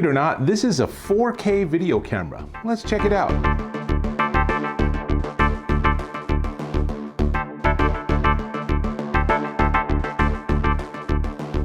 it or not, this is a 4K video camera. Let's check it out.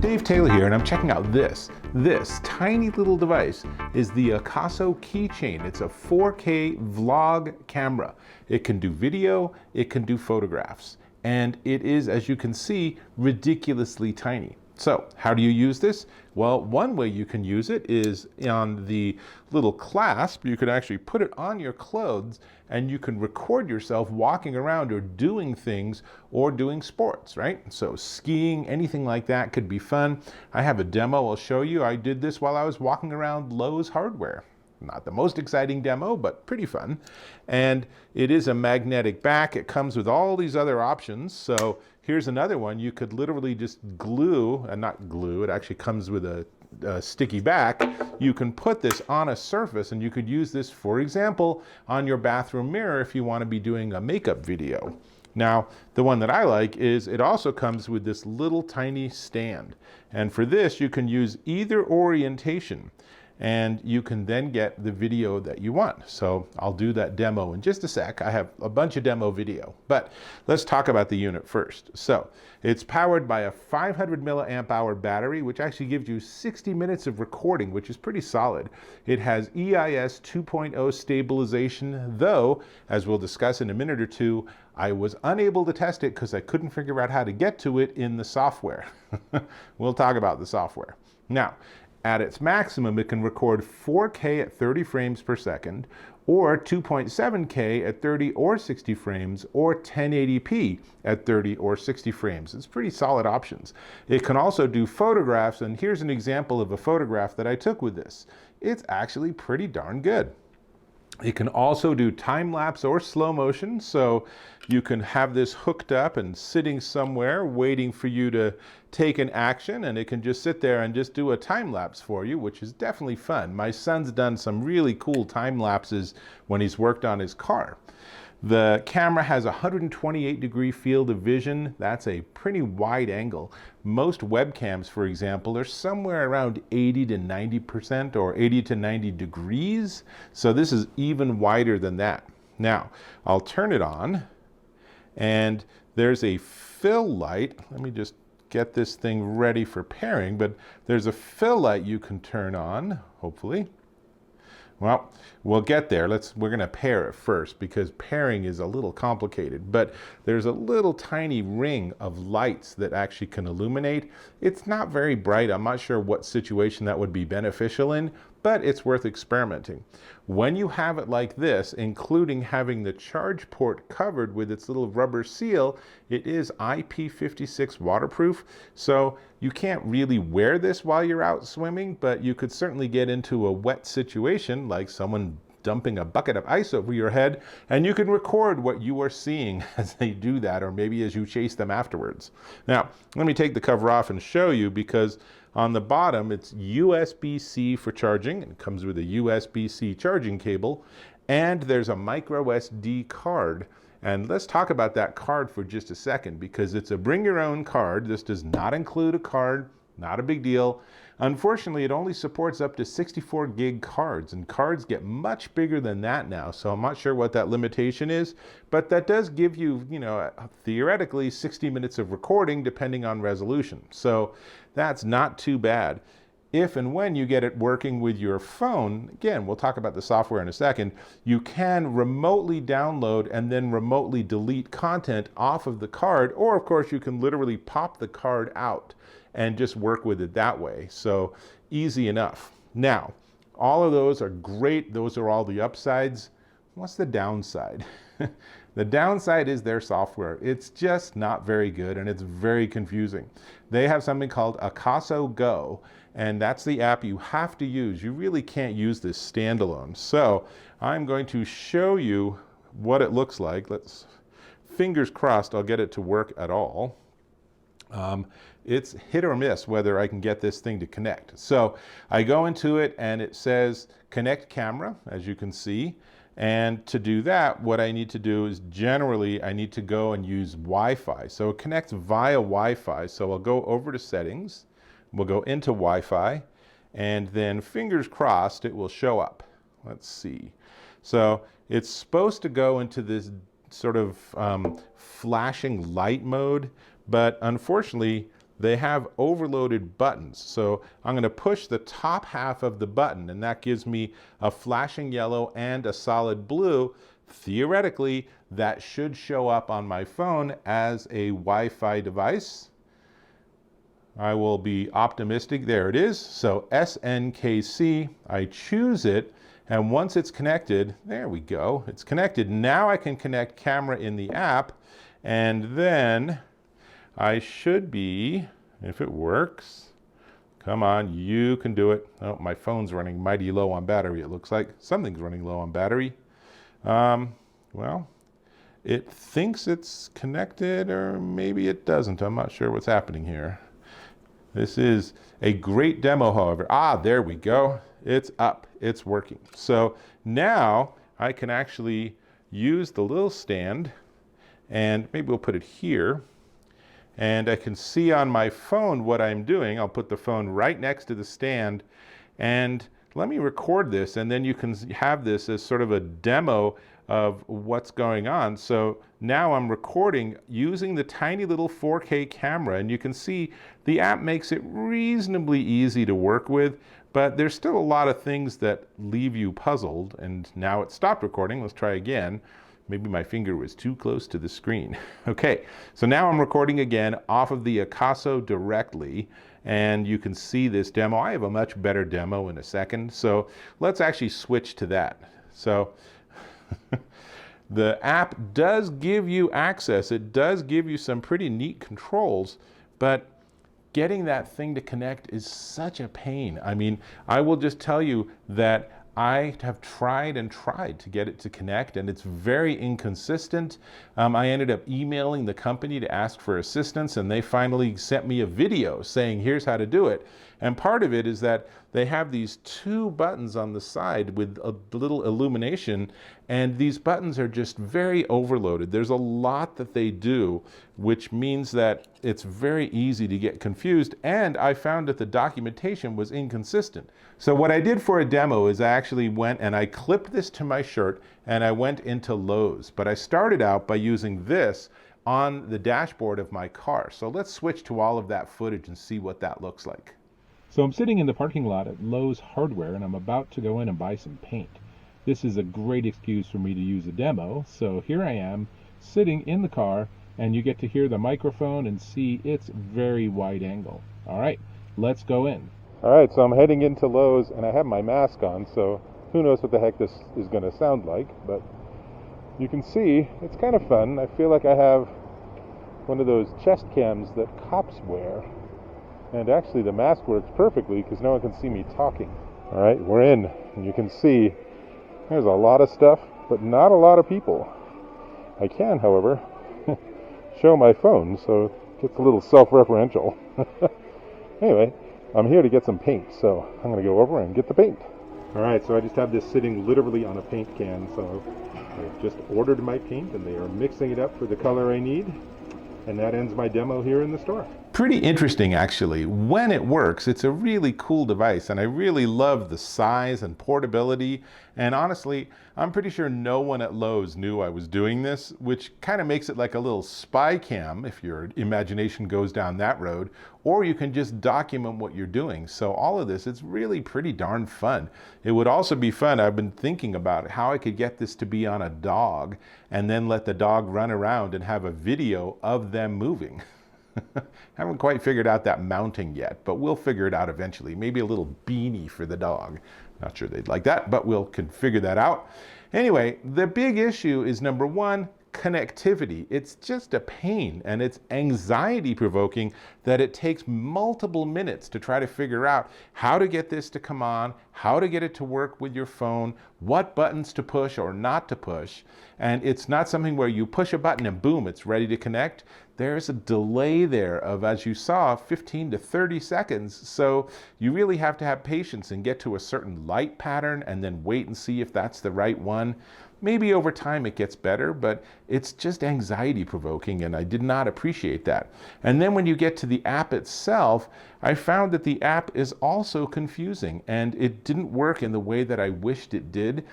Dave Taylor here, and I'm checking out this. This tiny little device is the Akaso KEYCHAIN. It's a 4K vlog camera. It can do video, it can do photographs, and it is, as you can see, ridiculously tiny. So how do you use this? Well, one way you can use it is on the little clasp. You can actually put it on your clothes and you can record yourself walking around or doing things or doing sports, right? So skiing, anything like that could be fun. I have a demo I'll show you. I did this while I was walking around Lowe's Hardware. Not the most exciting demo, but pretty fun. And it is a magnetic back. It comes with all these other options. So here's another one. You could literally just glue, and not glue, it actually comes with a sticky back. You can put this on a surface and you could use this, for example, on your bathroom mirror if you want to be doing a makeup video. Now, the one that I like is it also comes with this little tiny stand. And for this, you can use either orientation, and you can then get the video that you want. So I'll do that demo in just a sec. I have a bunch of demo video, but let's talk about the unit first. So it's powered by a 500 milliamp hour battery, which actually gives you 60 minutes of recording, which is pretty solid. It has EIS 2.0 stabilization, though, as we'll discuss in a minute or two, I was unable to test it because I couldn't figure out how to get to it in the software. We'll talk about the software. Now, at its maximum, it can record 4K at 30 frames per second, or 2.7K at 30 or 60 frames, or 1080p at 30 or 60 frames. It's pretty solid options. It can also do photographs, and here's an example of a photograph that I took with this. It's actually pretty darn good. It can also do time lapse or slow motion, so you can have this hooked up and sitting somewhere waiting for you to take an action, and it can just sit there and just do a time lapse for you, which is definitely fun. My son's done some really cool time lapses when he's worked on his car. The camera has a 128-degree field of vision. That's a pretty wide angle. Most webcams, for example, are somewhere around 80 to 90% or 80 to 90 degrees. So this is even wider than that. Now, I'll turn it on, and there's a fill light. Let me just get this thing ready for pairing, but there's a fill light you can turn on, hopefully. Well, we'll get there. We're going to pair it first because pairing is a little complicated, but there's a little tiny ring of lights that actually can illuminate. It's not very bright. I'm not sure what situation that would be beneficial in, but it's worth experimenting. When you have it like this, including having the charge port covered with its little rubber seal, it is IP56 waterproof, so you can't really wear this while you're out swimming, but you could certainly get into a wet situation, like someone dumping a bucket of ice over your head, and you can record what you are seeing as they do that, or maybe as you chase them afterwards. Now, let me take the cover off and show you, because on the bottom, it's USB-C for charging. It comes with a USB-C charging cable, and there's a micro SD card. And let's talk about that card for just a second, because it's a bring your own card. This does not include a card, not a big deal. Unfortunately, it only supports up to 64 gig cards, and cards get much bigger than that now, so I'm not sure what that limitation is, but that does give you, theoretically 60 minutes of recording depending on resolution. So that's not too bad. If and when you get it working with your phone, again, we'll talk about the software in a second, you can remotely download and then remotely delete content off of the card, or of course you can literally pop the card out and just work with it that way. So easy enough. Now, all of those are great. Those are all the upsides. What's the downside? The downside is their software. It's just not very good, and it's very confusing. They have something called Akaso Go, and that's the app you have to use. You really can't use this standalone. So I'm going to show you what it looks like. Fingers crossed I'll get it to work at all. It's hit or miss whether I can get this thing to connect. So I go into it and it says connect camera, as you can see. And to do that, what I need to do is generally I need to go and use Wi-Fi. So it connects via Wi-Fi. So I'll go over to settings. We'll go into Wi-Fi. and then fingers crossed it will show up. Let's see. So it's supposed to go into this sort of flashing light mode, but unfortunately they have overloaded buttons. So I'm going to push the top half of the button, and that gives me a flashing yellow and a solid blue. Theoretically, that should show up on my phone as a Wi-Fi device. I will be optimistic. There it is. So SNKC, I choose it, and once it's connected, there we go, it's connected. Now I can connect camera in the app, and then I should be, if it works, come on, you can do it. Oh, my phone's running mighty low on battery, it looks like. Something's running low on battery. Well, it thinks it's connected, or maybe it doesn't. I'm not sure what's happening here. This is a great demo, however. Ah, there we go. It's up, it's working. So now I can actually use the little stand, and maybe we'll put it here, and I can see on my phone what I'm doing. I'll put the phone right next to the stand, and let me record this, and then you can have this as sort of a demo of what's going on. So now I'm recording using the tiny little 4K camera, and you can see the app makes it reasonably easy to work with, but there's still a lot of things that leave you puzzled. And now it stopped recording. Let's try again. Maybe my finger was too close to the screen. Okay, so now I'm recording again off of the Akaso directly, and you can see this demo. I have a much better demo in a second, so let's actually switch to that. So the app does give you access. It does give you some pretty neat controls, but getting that thing to connect is such a pain. I mean, I will just tell you that I have tried and tried to get it to connect, and it's very inconsistent. I ended up emailing the company to ask for assistance, and they finally sent me a video saying, here's how to do it. And part of it is that they have these two buttons on the side with a little illumination, and these buttons are just very overloaded. There's a lot that they do, which means that it's very easy to get confused, and I found that the documentation was inconsistent. So what I did for a demo is I actually went and I clipped this to my shirt, and I went into Lowe's. But I started out by using this on the dashboard of my car. So let's switch to all of that footage and see what that looks like. So I'm sitting in the parking lot at Lowe's Hardware, and I'm about to go in and buy some paint. This is a great excuse for me to use a demo. So here I am sitting in the car, and you get to hear the microphone and see its very wide angle. All right, let's go in. All right, so I'm heading into Lowe's, and I have my mask on, so who knows what the heck this is going to sound like, but you can see it's kind of fun. I feel like I have one of those chest cams that cops wear. And actually the mask works perfectly because no one can see me talking. All right, we're in, and you can see there's a lot of stuff, but not a lot of people. I can, however, show my phone, so it gets a little self-referential. Anyway, I'm here to get some paint, so I'm going to go over and get the paint. All right, so I just have this sitting literally on a paint can, so I've just ordered my paint, and they are mixing it up for the color I need. And that ends my demo here in the store. Pretty interesting, actually. When it works, it's a really cool device, and I really love the size and portability. And honestly, I'm pretty sure no one at Lowe's knew I was doing this, which kind of makes it like a little spy cam if your imagination goes down that road, or you can just document what you're doing. So all of this, it's really pretty darn fun. It would also be fun, I've been thinking about how I could get this to be on a dog and then let the dog run around and have a video of them moving. Haven't quite figured out that mounting yet, but we'll figure it out eventually. Maybe a little beanie for the dog. Not sure they'd like that, but we'll figure that out. Anyway, the big issue is number one, connectivity. It's just a pain, and it's anxiety provoking that it takes multiple minutes to try to figure out how to get this to come on, how to get it to work with your phone, what buttons to push or not to push. And it's not something where you push a button and boom, it's ready to connect. there's a delay there of, as you saw, 15 to 30 seconds. So you really have to have patience and get to a certain light pattern and then wait and see if that's the right one. Maybe over time it gets better, but it's just anxiety provoking, and I did not appreciate that. And then when you get to the app itself, I found that the app is also confusing, and it didn't work in the way that I wished it did.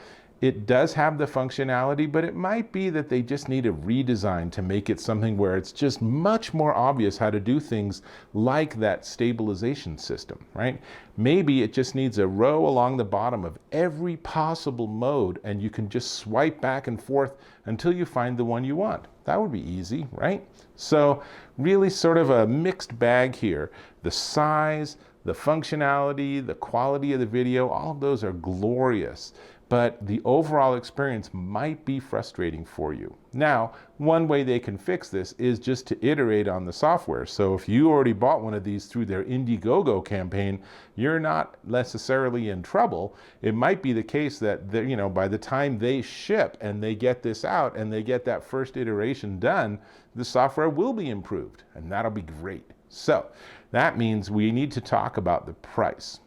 It does have the functionality, but it might be that they just need a redesign to make it something where it's just much more obvious how to do things like that stabilization system, right? Maybe it just needs a row along the bottom of every possible mode, and you can just swipe back and forth until you find the one you want. That would be easy, right? So really sort of a mixed bag here. The size, the functionality, the quality of the video, all of those are glorious, but the overall experience might be frustrating for you. Now, one way they can fix this is just to iterate on the software. So if you already bought one of these through their Indiegogo campaign, you're not necessarily in trouble. It might be the case that by the time they ship and they get this out and they get that first iteration done, the software will be improved, and that'll be great. So that means we need to talk about the price.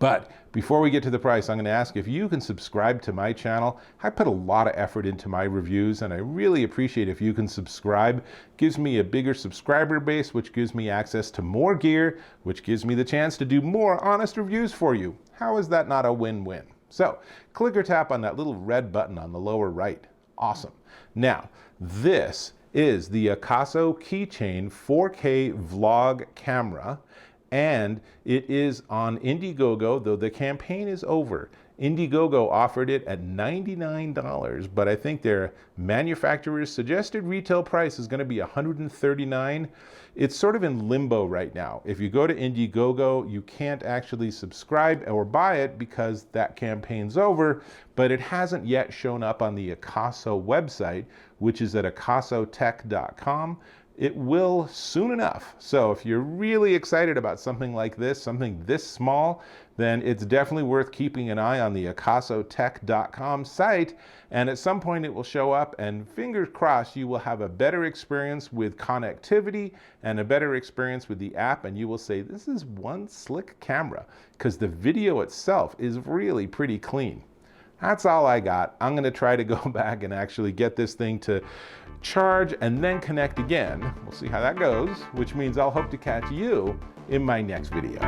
But before we get to the price, I'm going to ask if you can subscribe to my channel. I put a lot of effort into my reviews, and I really appreciate if you can subscribe. It gives me a bigger subscriber base, which gives me access to more gear, which gives me the chance to do more honest reviews for you. How is that not a win-win? So click or tap on that little red button on the lower right. Awesome. Now, this is the Akaso KEYCHAIN 4K vlog camera, and it is on Indiegogo, though the campaign is over. Indiegogo offered it at $99, but I think their manufacturer's suggested retail price is going to be $139. It's sort of in limbo right now. If you go to Indiegogo, you can't actually subscribe or buy it because that campaign's over, but it hasn't yet shown up on the Akaso website, which is at akasotech.com. It will soon enough. So if you're really excited about something like this, something this small, then it's definitely worth keeping an eye on the akasotech.com site. And at some point it will show up, and fingers crossed you will have a better experience with connectivity and a better experience with the app, and you will say, this is one slick camera, because the video itself is really pretty clean. That's all I got. I'm going to try to go back and actually get this thing to charge and then connect again. We'll see how that goes, which means I'll hope to catch you in my next video.